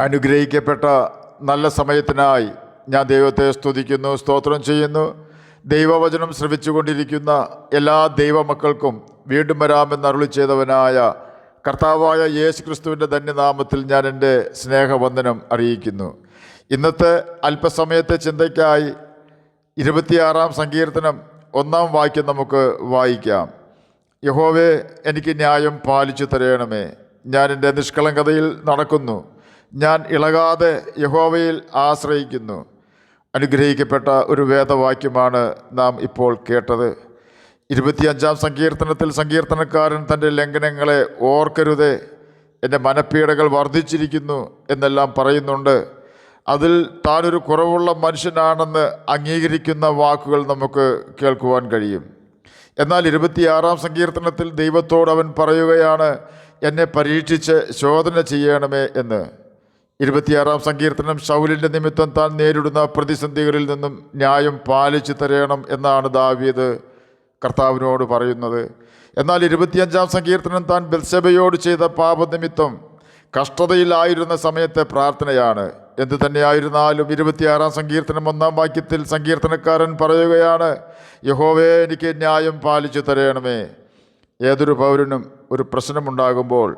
അനുഗ്രഹിക്കപ്പെട്ട നല്ല സമയത്തിനായി ഞാൻ ദൈവത്തെ സ്തുതിക്കുന്നു, സ്തോത്രം ചെയ്യുന്നു. ദൈവവചനം ശ്രവിച്ചുകൊണ്ടിരിക്കുന്ന എല്ലാ ദൈവമക്കൾക്കും വീണ്ടും വരാമെന്ന് അരുളി ചെയ്തവനായ കർത്താവായ യേശു ക്രിസ്തുവിൻ്റെ ധന്യനാമത്തിൽ ഞാൻ എൻ്റെ സ്നേഹവന്ദനം അറിയിക്കുന്നു. ഇന്നത്തെ അല്പസമയത്തെ ചിന്തയ്ക്കായി 26-ാം സങ്കീർത്തനം 1-ാം വാക്യം നമുക്ക് വായിക്കാം. യഹോവേ, എനിക്ക് ന്യായം പാലിച്ചു തരയണമേ. ഞാൻ എൻ്റെ നിഷ്കളങ്കതയിൽ നടക്കുന്നു. ഞാൻ ഇളകാതെ യഹോവയിൽ ആശ്രയിക്കുന്നു. അനുഗ്രഹിക്കപ്പെട്ട ഒരു വേദവാക്യമാണ് നാം ഇപ്പോൾ കേട്ടത്. 25-ാം സങ്കീർത്തനത്തിൽ സങ്കീർത്തനക്കാരൻ തൻ്റെ ലംഘനങ്ങളെ ഓർക്കരുതേ, എൻ്റെ മനപ്പീഡകൾ വർദ്ധിച്ചിരിക്കുന്നു എന്നെല്ലാം പറയുന്നുണ്ട്. അതിൽ താനൊരു കുറവുള്ള മനുഷ്യനാണെന്ന് അംഗീകരിക്കുന്ന വാക്കുകൾ നമുക്ക് കേൾക്കുവാൻ കഴിയും. എന്നാൽ 26-ാം സങ്കീർത്തനത്തിൽ ദൈവത്തോട് അവൻ പറയുകയാണ്, എന്നെ പരീക്ഷിച്ച് ശോധന ചെയ്യണമേ എന്ന്. 26-ാം സങ്കീർത്തനം ശൗലിൻ്റെ നിമിത്തം താൻ നേരിടുന്ന പ്രതിസന്ധികളിൽ നിന്നും ന്യായം പാലിച്ചു തരയണം എന്നാണ് ദാവീദ് കർത്താവിനോട് പറയുന്നത്. എന്നാൽ 25-ാം സങ്കീർത്തനം താൻ ബത്ശബയോട് ചെയ്ത പാപനിമിത്തം കഷ്ടതയിലായിരുന്ന സമയത്തെ പ്രാർത്ഥനയാണ്. എന്തു തന്നെയായിരുന്നാലും 26-ാം സങ്കീർത്തനം 1-ാം വാക്യത്തിൽ സങ്കീർത്തനക്കാരൻ പറയുകയാണ്, യഹോവേ, എനിക്ക് ന്യായം പാലിച്ചു തരയണമേ. ഏതൊരു പൗരനും ഒരു പ്രശ്നമുണ്ടാകുമ്പോൾ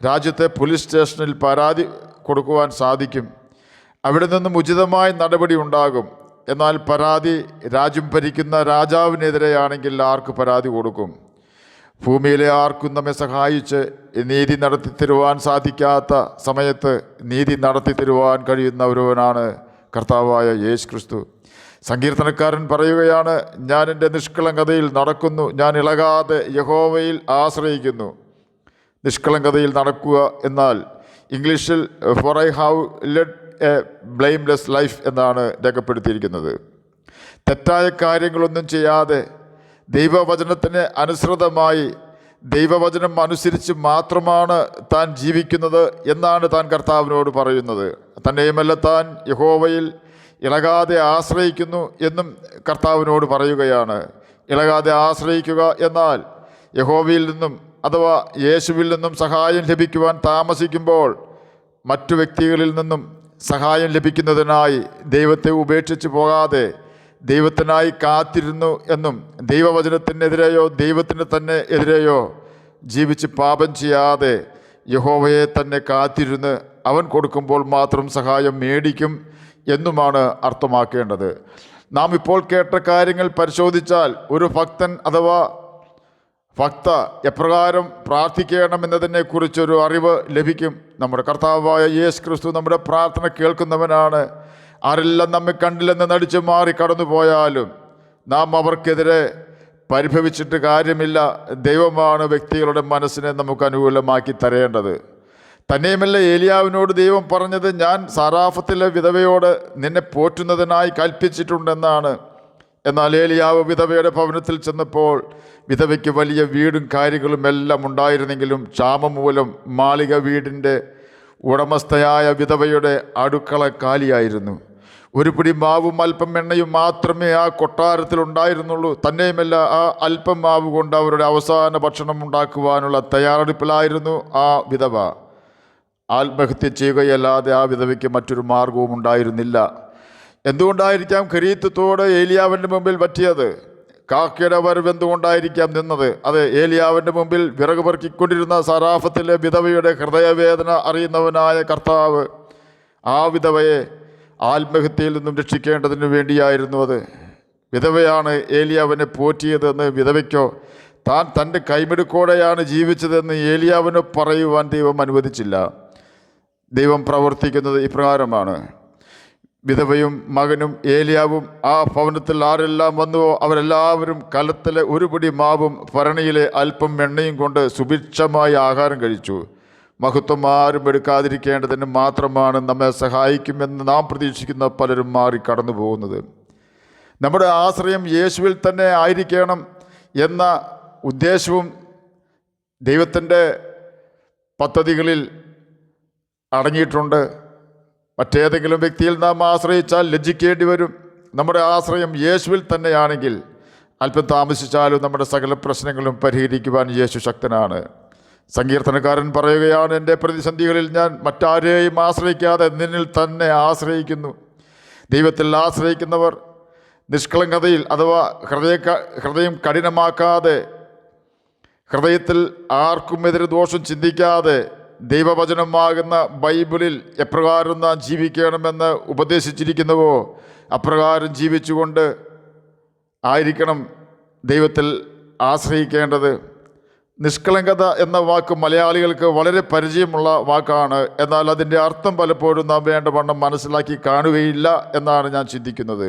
രാജ്യത്തെ പോലീസ് സ്റ്റേഷനിൽ പരാതി കൊടുക്കുവാൻ സാധിക്കും. അവിടെ നിന്നും ഉചിതമായ നടപടി ഉണ്ടാകും. എന്നാൽ പരാതി രാജ്യം ഭരിക്കുന്ന രാജാവിനെതിരെയാണെങ്കിൽ ആർക്ക് പരാതി കൊടുക്കും? ഭൂമിയിലെ ആർക്കും നമ്മെ സഹായിച്ച് നീതി നടത്തി തരുവാൻ സാധിക്കാത്ത സമയത്ത് നീതി നടത്തി തരുവാൻ കഴിയുന്ന ഒരുവനാണ് കർത്താവായ യേശു ക്രിസ്തു. സങ്കീർത്തനക്കാരൻ പറയുകയാണ്, ഞാൻ എൻ്റെ നിഷ്കളങ്കതയിൽ നടക്കുന്നു. ഞാൻ ഇളകാതെ യഹോവയിൽ ആശ്രയിക്കുന്നു. നിഷ്കളങ്കതയിൽ നടക്കുക എന്നാൽ ഇംഗ്ലീഷിൽ for I have led a blameless life എന്നാണ് രേഖപ്പെടുത്തിയിരിക്കുന്നത്. തെറ്റായ കാര്യങ്ങളൊന്നും ചെയ്യാതെ ദൈവവചനത്തിന് അനുസൃതമായി ദൈവവചനം അനുസരിച്ച് മാത്രമാണ് താൻ ജീവിക്കുന്നത് എന്നാണ് താൻ കർത്താവിനോട് പറയുന്നത്. തന്നെയുമല്ല, താൻ യഹോവയിൽ ഇളകാതെ ആശ്രയിക്കുന്നു എന്നും കർത്താവിനോട് പറയുകയാണ്. ഇളകാതെ ആശ്രയിക്കുക എന്നാൽ യഹോവയിൽ നിന്നും അഥവാ യേശുവിൽ നിന്നും സഹായം ലഭിക്കുവാൻ താമസിക്കുമ്പോൾ മറ്റു വ്യക്തികളിൽ നിന്നും സഹായം ലഭിക്കുന്നതിനായി ദൈവത്തെ ഉപേക്ഷിച്ച് പോകാതെ ദൈവത്തിനായി കാത്തിരുന്നു എന്നും ദൈവവചനത്തിനെതിരെയോ ദൈവത്തിന് തന്നെ എതിരെയോ ജീവിച്ച് പാപം ചെയ്യാതെ യഹോവയെ തന്നെ കാത്തിരുന്ന് അവൻ കൊടുക്കുമ്പോൾ മാത്രം സഹായം മേടിക്കും എന്നുമാണ് അർത്ഥമാക്കേണ്ടത്. നാം ഇപ്പോൾ കേട്ട കാര്യങ്ങൾ പരിശോധിച്ചാൽ ഒരു ഭക്തൻ അഥവാ ഭക്ത എപ്രകാരം പ്രാർത്ഥിക്കണമെന്നതിനെക്കുറിച്ചൊരു അറിവ് ലഭിക്കും. നമ്മുടെ കർത്താവായ യേശു ക്രിസ്തു നമ്മുടെ പ്രാർത്ഥന കേൾക്കുന്നവനാണ്. ആരെല്ലാം നമ്മെ കണ്ടില്ലെന്ന് നടിച്ചു മാറി കടന്നു പോയാലും നാം അവർക്കെതിരെ പരിഭവിച്ചിട്ട് കാര്യമില്ല. ദൈവമാണ് വ്യക്തികളുടെ മനസ്സിനെ നമുക്ക് അനുകൂലമാക്കി തരേണ്ടത്. തന്നെയുമല്ല, ഏലിയാവിനോട് ദൈവം പറഞ്ഞത്, ഞാൻ സാറാഫത്തിലെ വിധവയോട് നിന്നെ പോറ്റുന്നതിനായി കൽപ്പിച്ചിട്ടുണ്ടെന്നാണ്. എന്നാൽ ഏലിയാവ് വിധവയുടെ ഭവനത്തിൽ ചെന്നപ്പോൾ വിധവയ്ക്ക് വലിയ വീടും കാര്യങ്ങളും എല്ലാം ഉണ്ടായിരുന്നെങ്കിലും ക്ഷാമം മൂലം മാളിക വീടിൻ്റെ ഉടമസ്ഥയായ വിധവയുടെ അടുക്കള കാലിയായിരുന്നു. ഒരു പിടി മാവും അല്പം എണ്ണയും മാത്രമേ ആ കൊട്ടാരത്തിലുണ്ടായിരുന്നുള്ളൂ. തന്നെയുമല്ല, ആ അല്പം മാവ് കൊണ്ട് അവരുടെ അവസാന ഭക്ഷണം ഉണ്ടാക്കുവാനുള്ള തയ്യാറെടുപ്പിലായിരുന്നു ആ വിധവ. ആത്മഹത്യ ചെയ്യുകയല്ലാതെ ആ വിധവയ്ക്ക് മറ്റൊരു മാർഗവും ഉണ്ടായിരുന്നില്ല. എന്തുകൊണ്ടായിരിക്കാം കരീത്തത്തോട് ഏലിയാവിൻ്റെ മുമ്പിൽ പറ്റിയത്? കാക്കയുടെ വരവ് എന്തുകൊണ്ടായിരിക്കാം നിന്നത്? അത് ഏലിയാവിൻ്റെ മുമ്പിൽ വിറക് പെറുക്കിക്കൊണ്ടിരുന്ന സറാഫത്തിലെ വിധവയുടെ ഹൃദയവേദന അറിയുന്നവനായ കർത്താവ് ആ വിധവയെ ആത്മഹത്യയിൽ നിന്നും രക്ഷിക്കേണ്ടതിന് വേണ്ടിയായിരുന്നു അത്. വിധവയാണ് ഏലിയാവിനെ പോറ്റിയതെന്ന് വിധവയ്ക്കോ താൻ തൻ്റെ കൈമിടുക്കോടെയാണ് ജീവിച്ചതെന്ന് ഏലിയാവിനോ പറയുവാൻ ദൈവം അനുവദിച്ചില്ല. ദൈവം പ്രവർത്തിക്കുന്നത് ഇപ്രകാരമാണ്. വിധവയും മകനും ഏലിയാവും ആ ഭവനത്തിൽ ആരെല്ലാം വന്നുവോ അവരെല്ലാവരും കലത്തിലെ ഒരു പിടി മാവും ഭരണിയിലെ അല്പം എണ്ണയും കൊണ്ട് സുഭിക്ഷമായി ആഹാരം കഴിച്ചു. മഹത്വം ആരും എടുക്കാതിരിക്കേണ്ടതിന് മാത്രമാണ് നമ്മെ സഹായിക്കുമെന്ന് നാം പ്രതീക്ഷിക്കുന്ന പലരും മാറി കടന്നു പോകുന്നത്. നമ്മുടെ ആശ്രയം യേശുവിൽ തന്നെ ആയിരിക്കണം എന്ന ഉദ്ദേശവും ദൈവത്തിൻ്റെ പദ്ധതികളിൽ അടങ്ങിയിട്ടുണ്ട്. മറ്റേതെങ്കിലും വ്യക്തിയിൽ നാം ആശ്രയിച്ചാൽ ലജ്ജിക്കേണ്ടി വരും. നമ്മുടെ ആശ്രയം യേശുവിൽ തന്നെയാണെങ്കിൽ അല്പം താമസിച്ചാലും നമ്മുടെ സകല പ്രശ്നങ്ങളും പരിഹരിക്കുവാൻ യേശു ശക്തനാണ്. സങ്കീർത്തനക്കാരൻ പറയുകയാണ്, എൻ്റെ പ്രതിസന്ധികളിൽ ഞാൻ മറ്റാരെയും ആശ്രയിക്കാതെ നിന്നിൽ തന്നെ ആശ്രയിക്കുന്നു. ദൈവത്തിൽ ആശ്രയിക്കുന്നവർ നിഷ്കളങ്കതയിൽ അഥവാ ഹൃദയം കഠിനമാക്കാതെ, ഹൃദയത്തിൽ ആർക്കുമെതിരെ ദോഷം ചിന്തിക്കാതെ, ദൈവവചനമാകുന്ന ബൈബിളിൽ എപ്രകാരം നാം ജീവിക്കണമെന്ന് ഉപദേശിച്ചിരിക്കുന്നുവോ അപ്രകാരം ജീവിച്ചുകൊണ്ട് ആയിരിക്കണം ദൈവത്തിൽ ആശ്രയിക്കേണ്ടത്. നിഷ്കളങ്കത എന്ന വാക്ക് മലയാളികൾക്ക് വളരെ പരിചയമുള്ള വാക്കാണ്. എന്നാൽ അതിൻ്റെ അർത്ഥം പലപ്പോഴും നാം വേണ്ടവണ്ണം മനസ്സിലാക്കി കാണുകയില്ല എന്നാണ് ഞാൻ ചിന്തിക്കുന്നത്.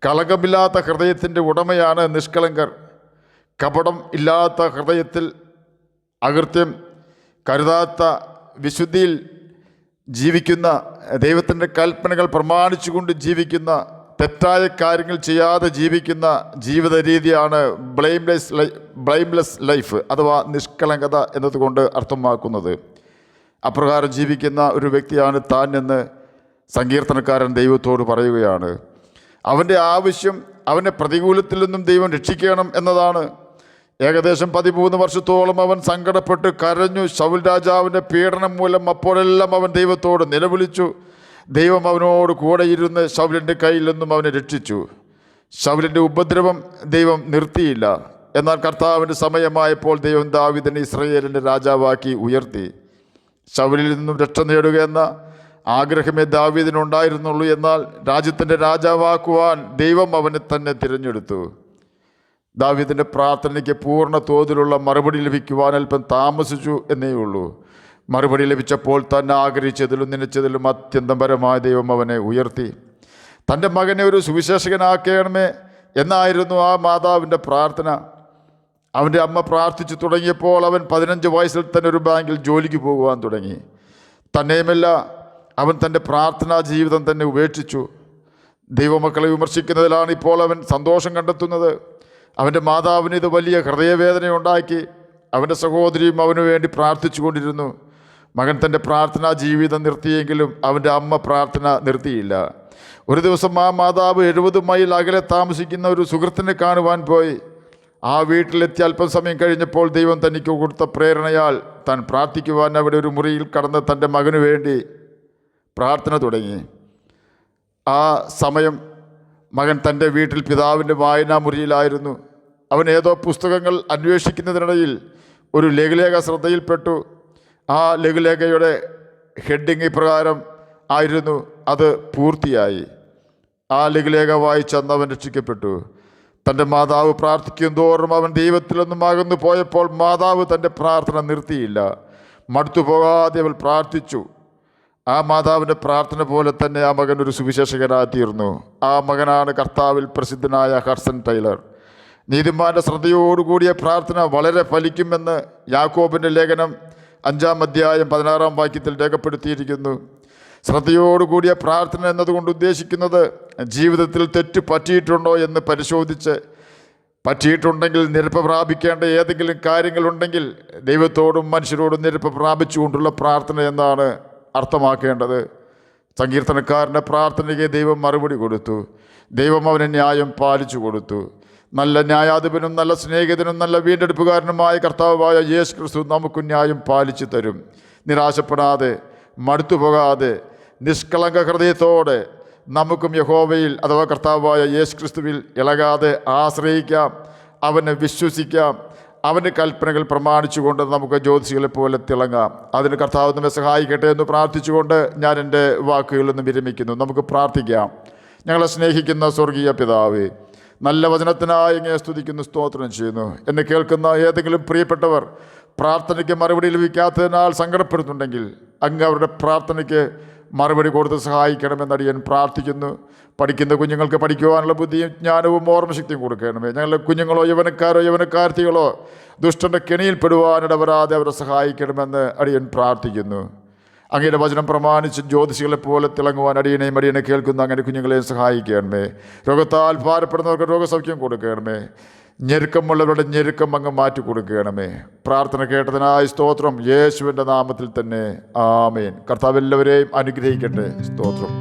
കളങ്കമില്ലാത്ത ഹൃദയത്തിൻ്റെ ഉടമയാണ് നിഷ്കളങ്കർ. കപടം ഇല്ലാത്ത ഹൃദയത്തിൽ, അകൃത്യം കരുതാത്ത, വിശുദ്ധിയിൽ ജീവിക്കുന്ന, ദൈവത്തിൻ്റെ കൽപ്പനകൾ പ്രമാണിച്ചുകൊണ്ട് ജീവിക്കുന്ന, തെറ്റായ കാര്യങ്ങൾ ചെയ്യാതെ ജീവിക്കുന്ന ജീവിത രീതിയാണ് ബ്ലെയിംലെസ് ലൈഫ് അഥവാ നിഷ്കളങ്കത എന്നതുകൊണ്ട് അർത്ഥമാക്കുന്നത്. അപ്രകാരം ജീവിക്കുന്ന ഒരു വ്യക്തിയാണ് താൻ എന്ന് സങ്കീർത്തനക്കാരൻ ദൈവത്തോട് പറയുകയാണ്. അവൻ്റെ ആവശ്യം അവനെ പ്രതികൂലത്തിൽ നിന്നും ദൈവം രക്ഷിക്കണം എന്നതാണ്. ഏകദേശം 13 വർഷത്തോളം അവൻ സങ്കടപ്പെട്ട് കരഞ്ഞു. ശൗൽ രാജാവിൻ്റെ പീഡനം മൂലം അപ്പോഴെല്ലാം അവൻ ദൈവത്തോട് നിലവിളിച്ചു. ദൈവം അവനോട് കൂടെ ഇരുന്ന് ശൗലിൻ്റെ കയ്യിൽ നിന്നും അവനെ രക്ഷിച്ചു. ശൗലിൻ്റെ ഉപദ്രവം ദൈവം നിർത്തിയില്ല. എന്നാൽ കർത്താവിൻ്റെ സമയമായപ്പോൾ ദൈവം ദാവീദിനെ ഇസ്രായേലിൻ്റെ രാജാവാക്കി ഉയർത്തി. ശൗലിൽ നിന്നും രക്ഷ നേടുക എന്ന ആഗ്രഹമേ ദാവീദിനുണ്ടായിരുന്നുള്ളൂ. എന്നാൽ രാജ്യത്തിൻ്റെ രാജാവാക്കുവാൻ ദൈവം അവനെ തന്നെ തിരഞ്ഞെടുത്തു. ദാവീദിൻ്റെ പ്രാർത്ഥനയ്ക്ക് പൂർണ്ണ തോതിലുള്ള മറുപടി ലഭിക്കുവാൻ അല്പം താമസിച്ചു എന്നേ ഉള്ളൂ. മറുപടി ലഭിച്ചപ്പോൾ തന്നെ ആഗ്രഹിച്ചതിലും നനച്ചതിലും അത്യന്തം പരമായ ദൈവം അവനെ ഉയർത്തി. തൻ്റെ മകനെ ഒരു സുവിശേഷകനാക്കണമേ എന്നായിരുന്നു ആ മാതാവിൻ്റെ പ്രാർത്ഥന. അവൻ്റെ അമ്മ പ്രാർത്ഥിച്ചു തുടങ്ങിയപ്പോൾ അവൻ 15 വയസ്സിൽ തന്നെ ഒരു ബാങ്കിൽ ജോലിക്ക് പോകുവാൻ തുടങ്ങി. തന്നെയുമല്ല, അവൻ തൻ്റെ പ്രാർത്ഥനാ ജീവിതം തന്നെ ഉപേക്ഷിച്ചു. ദൈവമക്കളെ വിമർശിക്കുന്നതിലാണ് ഇപ്പോൾ അവൻ സന്തോഷം കണ്ടെത്തുന്നത്. അവൻ്റെ മാതാവിന് ഇത് വലിയ ഹൃദയവേദനയുണ്ടാക്കി. അവൻ്റെ സഹോദരിയും അവനു വേണ്ടി പ്രാർത്ഥിച്ചു കൊണ്ടിരുന്നു. മകൻ തൻ്റെ പ്രാർത്ഥനാ ജീവിതം നിർത്തിയെങ്കിലും അവൻ്റെ അമ്മ പ്രാർത്ഥന നിർത്തിയില്ല. ഒരു ദിവസം ആ മാതാവ് 70 മൈൽ അകലെ താമസിക്കുന്ന ഒരു സുഹൃത്തിനെ കാണുവാൻ പോയി. ആ വീട്ടിലെത്തി അല്പം സമയം കഴിഞ്ഞപ്പോൾ ദൈവം തനിക്ക് കൊടുത്ത പ്രേരണയാൽ താൻ പ്രാർത്ഥിക്കുവാൻ അവിടെ ഒരു മുറിയിൽ കടന്ന് തൻ്റെ മകനു വേണ്ടി പ്രാർത്ഥന തുടങ്ങി. ആ സമയം മകൻ തൻ്റെ വീട്ടിൽ പിതാവിൻ്റെ വായനാ മുറിയിലായിരുന്നു. അവൻ ഏതോ പുസ്തകങ്ങൾ അന്വേഷിക്കുന്നതിനിടയിൽ ഒരു ലഘുലേഖ ശ്രദ്ധയിൽപ്പെട്ടു. ആ ലഘുലേഖയുടെ ഹെഡിങ് ഇപ്രകാരം ആയിരുന്നു: അത് പൂർത്തിയായി. ആ ലഘുലേഖ വായിച്ചന്ന് അവൻ രക്ഷിക്കപ്പെട്ടു. തൻ്റെ മാതാവ് പ്രാർത്ഥിക്കും തോറും അവൻ ദൈവത്തിലൊന്നും അകന്നു പോയപ്പോൾ മാതാവ് തൻ്റെ പ്രാർത്ഥന നിർത്തിയില്ല. മടുത്തു പോകാതെ അവൾ പ്രാർത്ഥിച്ചു. ആ മാതാവിൻ്റെ പ്രാർത്ഥന പോലെ തന്നെ ആ മകൻ ഒരു സുവിശേഷകനായി തീർന്നു. ആ മകനാണ് കർത്താവിൽ പ്രസിദ്ധനായ ഹഡ്സൺ ടൈലർ. നീതിമാൻ്റെ ശ്രദ്ധയോടുകൂടിയ പ്രാർത്ഥന വളരെ ഫലിക്കുമെന്ന് യാക്കോബിൻ്റെ ലേഖനം 5-ാം അധ്യായം 16-ാം വാക്യത്തിൽ രേഖപ്പെടുത്തിയിരിക്കുന്നു. ശ്രദ്ധയോടുകൂടിയ പ്രാർത്ഥന എന്നതുകൊണ്ട് ഉദ്ദേശിക്കുന്നത് ജീവിതത്തിൽ തെറ്റ് പറ്റിയിട്ടുണ്ടോ എന്ന് പരിശോധിച്ച്, പറ്റിയിട്ടുണ്ടെങ്കിൽ നിരപ്പ് പ്രാപിക്കേണ്ട ഏതെങ്കിലും കാര്യങ്ങളുണ്ടെങ്കിൽ ദൈവത്തോടും മനുഷ്യരോടും നിരപ്പ് പ്രാപിച്ചുകൊണ്ടുള്ള പ്രാർത്ഥന എന്നാണ് അർത്ഥമാക്കേണ്ടത്. സങ്കീർത്തനക്കാരൻ്റെ പ്രാർത്ഥനയ്ക്ക് ദൈവം മറുപടി കൊടുത്തു. ദൈവം അവന് ന്യായം പാലിച്ചു കൊടുത്തു. നല്ല ന്യായാധിപനും നല്ല സ്നേഹിതനും നല്ല വീണ്ടെടുപ്പുകാരനുമായ കർത്താവായ യേശു ക്രിസ്തു നമുക്ക് ന്യായം പാലിച്ചു തരും. നിരാശപ്പെടാതെ, മടുത്തുപോകാതെ, നിഷ്കളങ്ക ഹൃദയത്തോടെ നമുക്കും യഹോവയിൽ അഥവാ കർത്താവായ യേശു ക്രിസ്തുവിൽ ഇളകാതെ ആശ്രയിക്കാം, അവനെ വിശ്വസിക്കാം. അവൻ്റെ കൽപ്പനകൾ പ്രമാണിച്ചുകൊണ്ട് നമുക്ക് ജ്യോതിഷികളെ പോലെ തിളങ്ങാം. അതിന് കർത്താവ് നമ്മെ സഹായിക്കട്ടെ എന്ന് പ്രാർത്ഥിച്ചുകൊണ്ട് ഞാൻ എൻ്റെ വാക്കുകളിൽ നിന്ന് വിരമിക്കുന്നു. നമുക്ക് പ്രാർത്ഥിക്കാം. ഞങ്ങളെ സ്നേഹിക്കുന്ന സ്വർഗീയ പിതാവേ, നല്ല വചനത്തിനായി ഇങ്ങനെ സ്തുതിക്കുന്നു, സ്തോത്രം ചെയ്യുന്നു. എന്നെ കേൾക്കുന്ന ഏതെങ്കിലും പ്രിയപ്പെട്ടവർ പ്രാർത്ഥനയ്ക്ക് മറുപടി ലഭിക്കാത്തതിനാൽ സങ്കടപ്പെടുന്നുണ്ടെങ്കിൽ അങ്ങ് അവരുടെ പ്രാർത്ഥനയ്ക്ക് മറുപടി കൊടുത്ത് സഹായിക്കണമെന്ന് ഞാൻ പ്രാർത്ഥിക്കുന്നു. പഠിക്കുന്ന കുഞ്ഞുങ്ങൾക്ക് പഠിക്കുവാനുള്ള ബുദ്ധിയും ജ്ഞാനവും ഓർമ്മശക്തിയും കൊടുക്കണമേ. ഞങ്ങളുടെ കുഞ്ഞുങ്ങളോ യൗവനക്കാർത്തികളോ ദുഷ്ടൻ്റെ കെണിയിൽപ്പെടുവാനിടവരാതെ അവരെ സഹായിക്കണമെന്ന് അടിയൻ പ്രാർത്ഥിക്കുന്നു. അങ്ങയുടെ വചനം പ്രമാണിച്ച് ജ്യോതിഷികളെപ്പോലെ തിളങ്ങുവാൻ അടിയനെ കേൾക്കുന്ന അങ്ങനെ കുഞ്ഞുങ്ങളെ സഹായിക്കണമേ. രോഗത്താൽ ഭാരപ്പെടുന്നവർക്ക് രോഗസൗഖ്യം കൊടുക്കണമേ. ഞെരുക്കമുള്ളവരുടെ ഞെരുക്കം അങ്ങ് മാറ്റി കൊടുക്കണമേ. പ്രാർത്ഥന കേട്ടതിനായി സ്തോത്രം. യേശുവിൻ്റെ നാമത്തിൽ തന്നെ ആമേൻ. കർത്താവ് എല്ലാവരെയും അനുഗ്രഹിക്കട്ടെ. സ്തോത്രം.